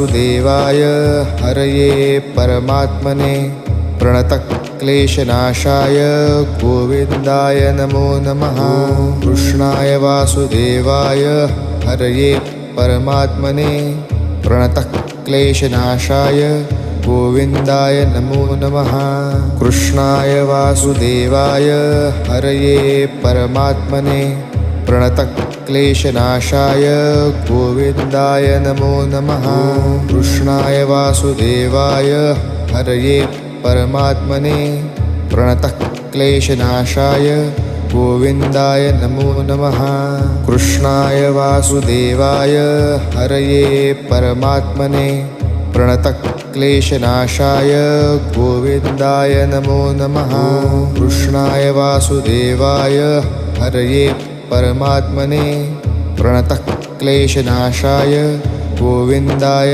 वासुदेवाय हरये परमात्मने प्रणतक्लेशनाशाय गोविन्दाय नमो नमः। कृष्णाय वासुदेवाय हरये परमात्मने प्रणतक्लेशनाशाय गोविन्दाय नमो नमः। कृष्णाय वासुदेवाय हरये परमात्मने प्रणतक्लेशनाशाय गोविन्दाय नमो नमः। कृष्णाय वासुदेवाय हरये परमात्मने प्रणतक्लेशनाशाय गोविन्दाय नमो नमः। कृष्णाय वासुदेवाय हरये परमात्मने प्रणतक्लेशनाशाय गोविन्दाय नमो नमः। कृष्णाय वासुदेवाय हरये परमात्मने प्रणतक्लेशनाशाय गोविन्दाय